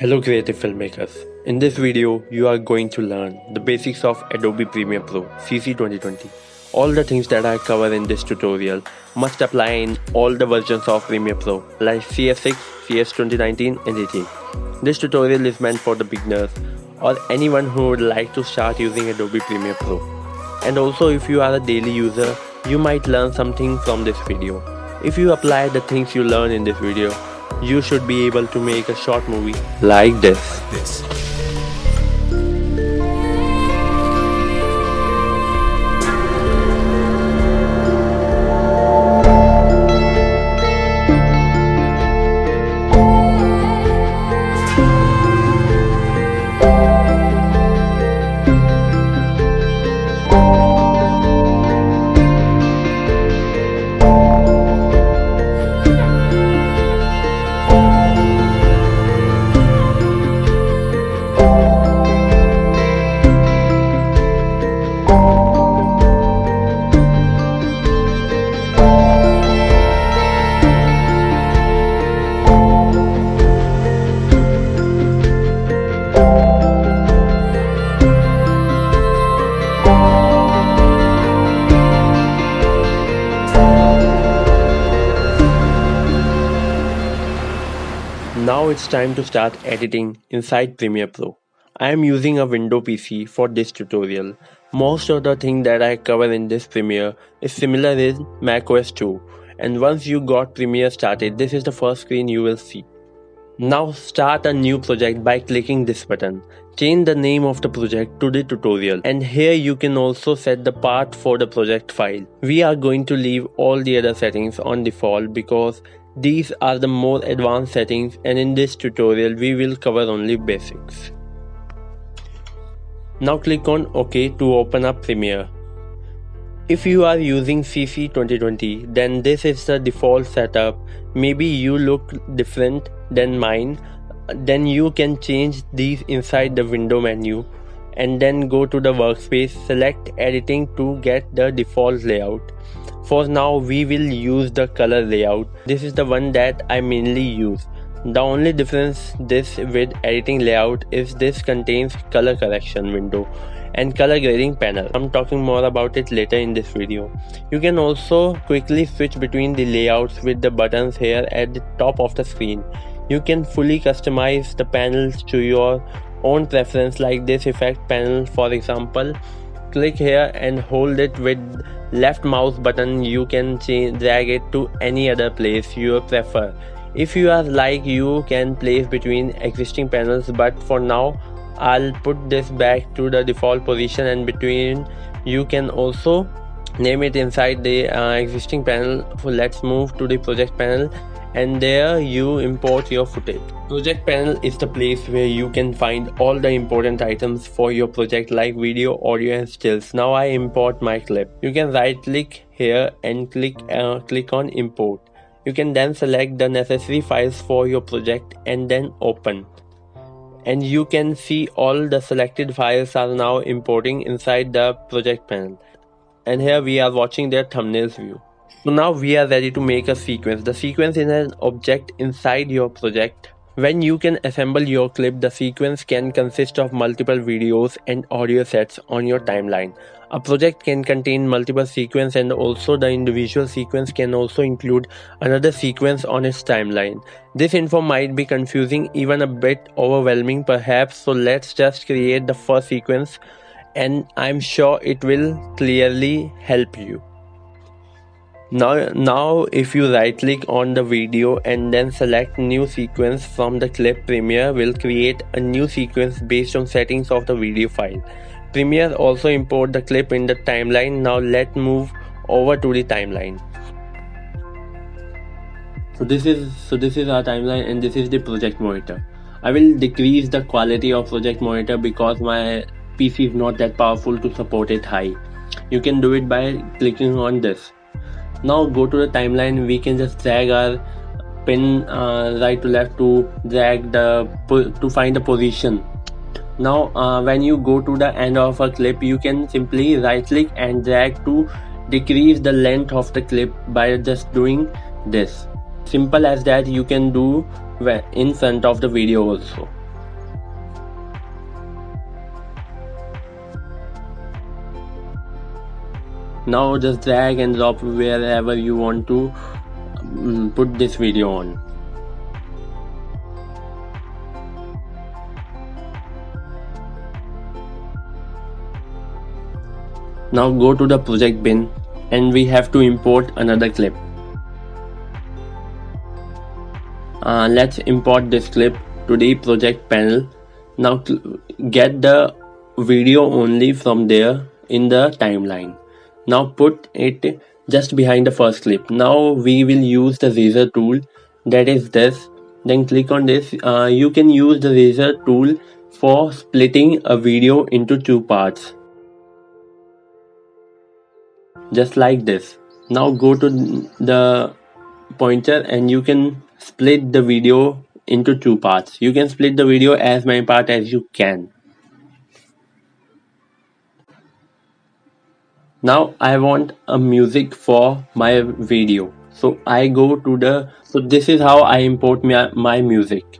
Hello creative filmmakers. In this video, you are going to learn the basics of Adobe Premiere Pro CC 2020. All the things that I cover in this tutorial must apply in all the versions of Premiere Pro like CS6, CS 2019 and 18. This tutorial is meant for the beginners or anyone who would like to start using Adobe Premiere Pro. And also if you are a daily user, you might learn something from this video. If you apply the things you learn in this video, you should be able to make a short movie like this. Now it's time to start editing inside Premiere Pro. I am using a Windows PC for this tutorial. Most of the things that I cover in this Premiere is similar in macOS too. And once you got Premiere started, this is the first screen you will see. Now start a new project by clicking this button. Change the name of the project to the tutorial, and here you can also set the path for the project file. We are going to leave all the other settings on default because these are the more advanced settings, and in this tutorial we will cover only basics. Now click on OK to open up Premiere. If you are using CC 2020, then this is the default setup. Maybe you look different than mine. Then you can change these inside the window menu and then go to the workspace, select editing to get the default layout. For now we will use the color layout. This is the one that I mainly use. The only difference this with editing layout is this contains color correction window and color grading panel. I'm talking more about it later in this video. You can also quickly switch between the layouts with the buttons here at the top of the screen. You can fully customize the panels to your own preference, like this effect panel for example. Click here and hold it with left mouse button. You can drag it to any other place you prefer. If you are like, you can place between existing panels, but for now I'll put this back to the default position, and between you can also name it inside the existing panel. So let's move to the project panel, and there you import your footage. Project panel is the place where you can find all the important items for your project like video, audio and stills. Now I import my clip. You can right click here and click on import. You can then select the necessary files for your project and then open. And you can see all the selected files are now importing inside the project panel. And here we are watching their thumbnails view. So now we are ready to make a sequence. The sequence is an object inside your project. When you can assemble your clip, the sequence can consist of multiple videos and audio sets on your timeline. A project can contain multiple sequences, and also the individual sequence can also include another sequence on its timeline. This info might be confusing, even a bit overwhelming perhaps, so let's just create the first sequence and I'm sure it will clearly help you. Now if you right click on the video and then select new sequence from the clip, Premiere will create a new sequence based on settings of the video file. Premiere also import the clip in the timeline. Now let's move over to the timeline. So this is our timeline, and this is the project monitor. I will decrease the quality of project monitor because my PC is not that powerful to support it high. You can do it by clicking on this. Now go to the timeline. We can just drag our pin right to left to drag to find the position. Now when you go to the end of a clip, you can simply right click and drag to decrease the length of the clip by just doing this. Simple as that. You can do in front of the video also. Now just drag and drop wherever you want to put this video on. Now go to the project bin and we have to import another clip. Let's import this clip to the project panel. Now get the video only from there in the timeline. Now put it just behind the first clip. Now we will use the razor tool, that is this. Then click on this. You can use the razor tool for splitting a video into 2 parts, just like this. Now go to the pointer and you can split the video into 2 parts. You can split the video as many parts as you can. Now I want a music for my video, so I go to the, so this is how I import my music.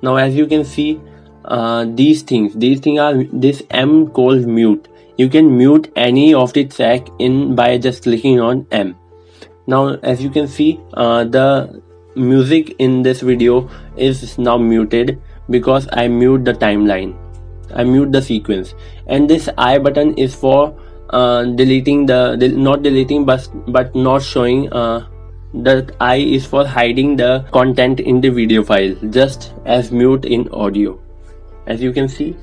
Now as you can see, these things are this M called mute. You can mute any of the track in by just clicking on M. Now as you can see, the music in this video is now muted because I mute the timeline, I mute the sequence. And this I button is for deleting not deleting but not showing. The I is for hiding the content in the video file, just as mute in audio. As you can see,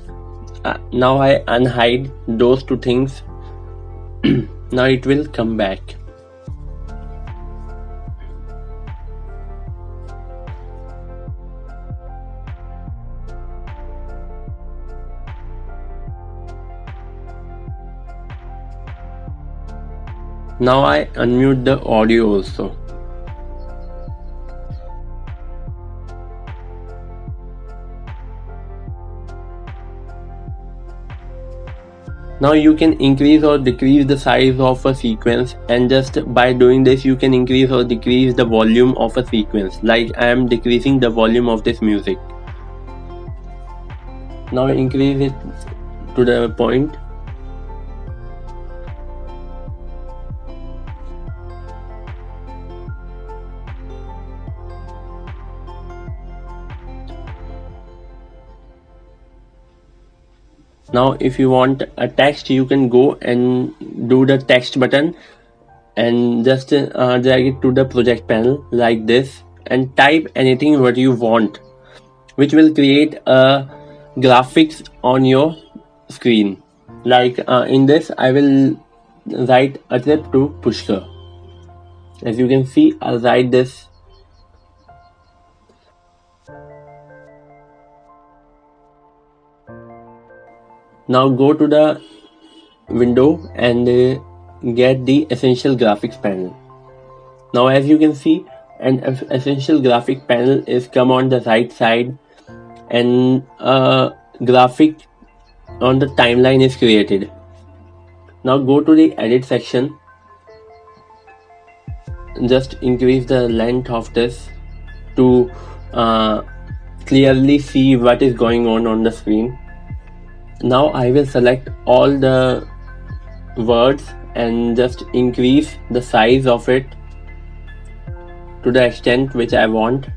now I unhide those 2 things. Now it will come back. Now I unmute the audio also. Now you can increase or decrease the size of a sequence, and just by doing this you can increase or decrease the volume of a sequence. Like I am decreasing the volume of this music. Now increase it to the point. Now if you want a text, you can go and do the text button and just drag it to the project panel like this and type anything what you want, which will create a graphics on your screen. Like in this I will write a trip to Pushkar. As you can see, I'll write this. Now go to the window and get the essential graphics panel. Now as you can see, an essential graphic panel is come on the right side and a graphic on the timeline is created. Now go to the edit section, just increase the length of this to clearly see what is going on the screen. Now I will select all the words and just increase the size of it to the extent which I want.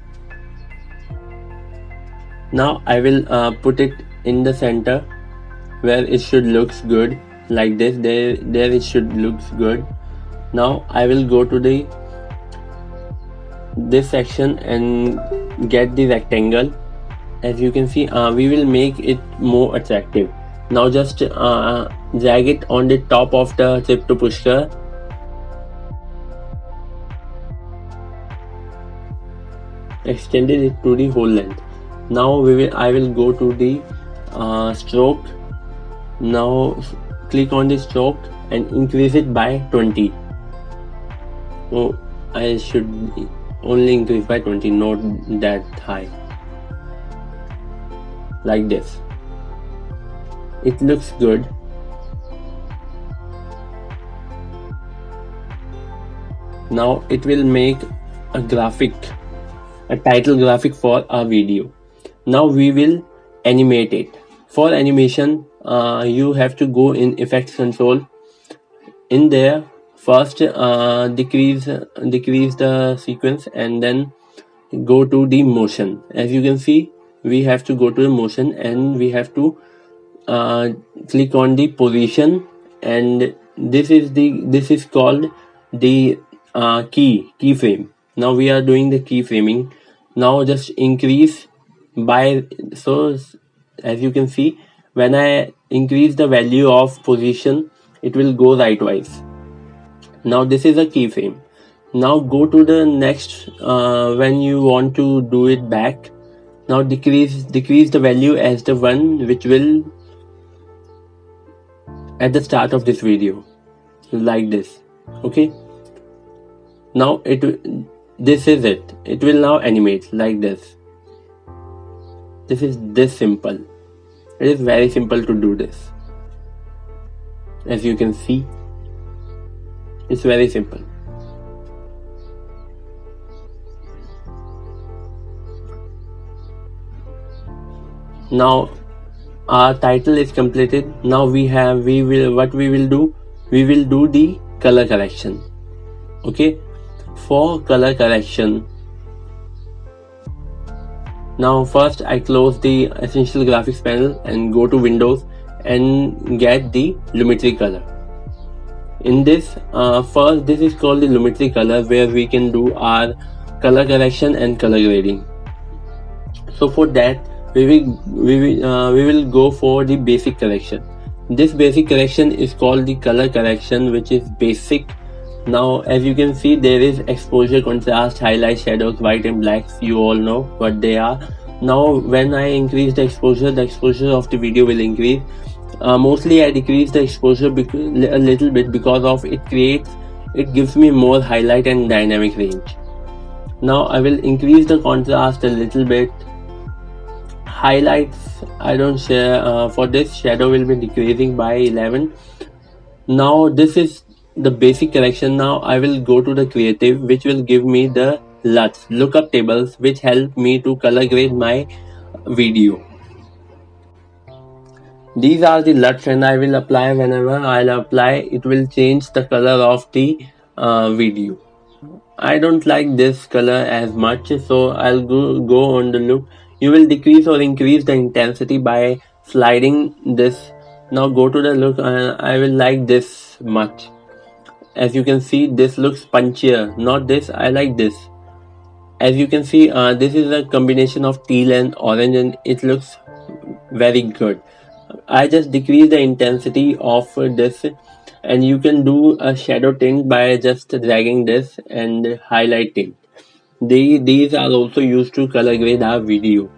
Now I will put it in the center where it should looks good, like this. There it should looks good. Now I will go to this section and get the rectangle. As you can see, we will make it more attractive. Now just drag it on the top of the trip to Pushkar. Extended it to the whole length. Now I will go to the stroke. Now click on the stroke and increase it by 20. So I should only increase by 20, not that high. Like this. It looks good. Now it will make a graphic, a title graphic for our video. Now we will animate it. For animation, you have to go in effects control. In there, first decrease the sequence and then go to the motion. As you can see, we have to go to the motion and we have to uh, click on the position, and this is called the keyframe. Now we are doing the keyframing. Now just increase by, so as you can see, when I increase the value of position, it will go rightwise. Now this is a keyframe. Now go to the next, when you want to do it back. Now decrease the value as the one which will at the start of this video, like this. Okay, now this is it. It will now animate like this. This is this simple. It is very simple to do this. As you can see, it's very simple. Now our title is completed. Now we will do the color correction. Okay, for color correction, now first I close the essential graphics panel and go to Windows and get the Lumetri color. In this, first this is called the Lumetri color, where we can do our color correction and color grading. So for that, we will go for the basic correction. This basic correction is called the color correction, which is basic. Now as you can see, there is exposure, contrast, highlight, shadows, white and blacks. You all know what they are. Now when I increase the exposure of the video will increase. Mostly I decrease the exposure a little bit, because of it gives me more highlight and dynamic range. Now I will increase the contrast a little bit. Highlights I don't share. For this, shadow will be decreasing by 11. Now this is the basic correction. Now I will go to the creative, which will give me the LUTs, lookup tables, which help me to color grade my video. These are the LUTs, and I will apply. Whenever I'll apply, it will change the color of the video. I don't like this color as much, so I'll go on the look. You will decrease or increase the intensity by sliding this. Now go to the look. I will like this much. As you can see, this looks punchier. Not this. I like this. As you can see, this is a combination of teal and orange, and it looks very good. I just decrease the intensity of this, and you can do a shadow tint by just dragging this and highlight tint. These are also used to color grade our video.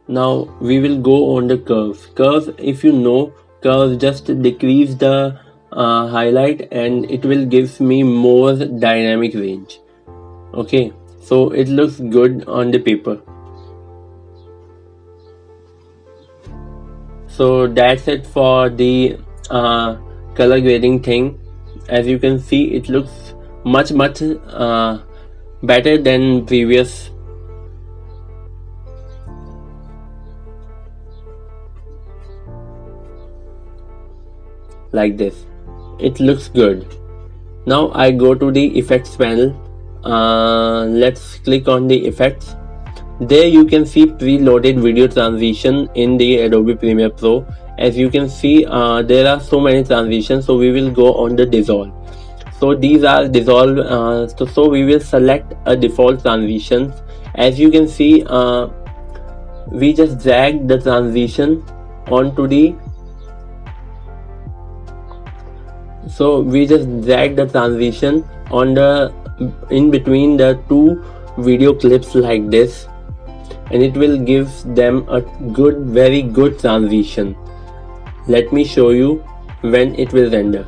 Now we will go on the curves. Curves, if you know curves, just decrease the highlight and it will give me more dynamic range. Okay, so it looks good on the paper. So that's it for the color grading thing. As you can see, it looks much better than previous. Like this, it looks good. Now I go to the effects panel. Let's click on the effects. There you can see preloaded video transition in the Adobe Premiere Pro. As you can see, there are so many transitions, so we will go on the dissolve. So these are dissolve. So we will select a default transitions. As you can see, we just drag the transition onto the. So we just drag the transition on the in between the two video clips like this, and it will give them a very good transition. Let me show you when it will render.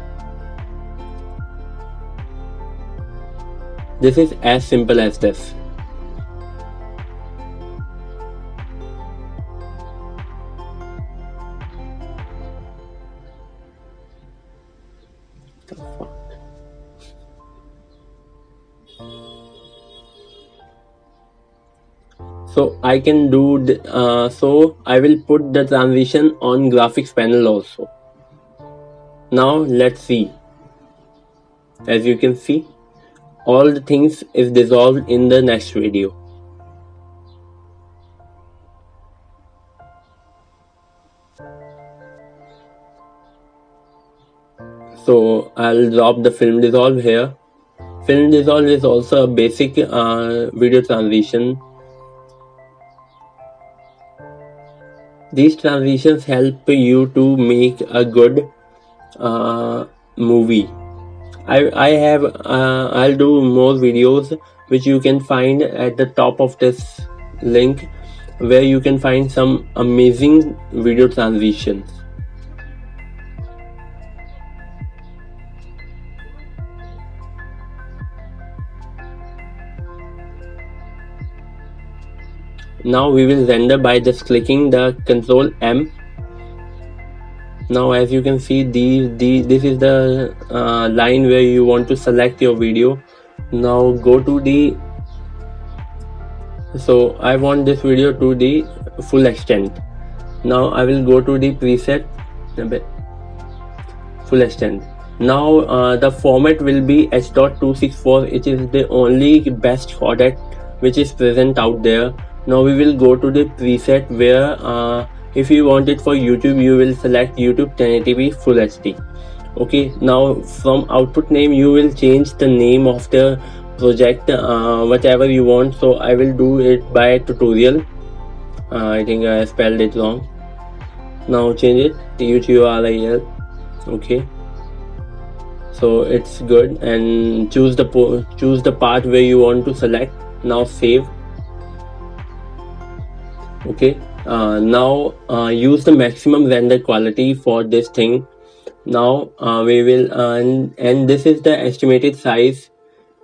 This is as simple as this. So I can do so I will put the transition on graphics panel also. Now let's see. As you can see, all the things is dissolved in the next video. So I'll drop the film dissolve here. Film dissolve is also a basic video transition. These transitions help you to make a good movie. I'll do more videos which you can find at the top of this link, where you can find some amazing video transitions. Now we will render by just clicking the Control M. Now as you can see, this is the line where you want to select your video. Now go to the, so I want this video to the full extent. Now I will go to the preset full extent. Now the format will be H.264. It is the only best codec which is present out there. Now we will go to the preset where if you want it for YouTube, you will select YouTube 1080p Full HD. Okay, now from output name you will change the name of the project whatever you want. So I will do it by tutorial. I think I spelled it wrong. Now change it tutorial. Okay, so it's good, and choose the part where you want to select. Now save. Okay, now use the maximum render quality for this thing. Now we will and this is the estimated size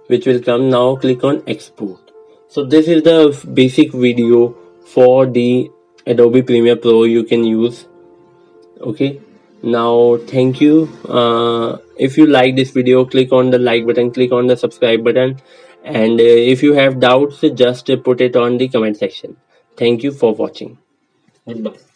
which will come. Now click on export. So this is the basic video for the Adobe Premiere Pro you can use. Okay, now thank you. If you like this video, click on the like button, click on the subscribe button, and if you have doubts, just put it on the comment section. Thank you for watching. Goodbye.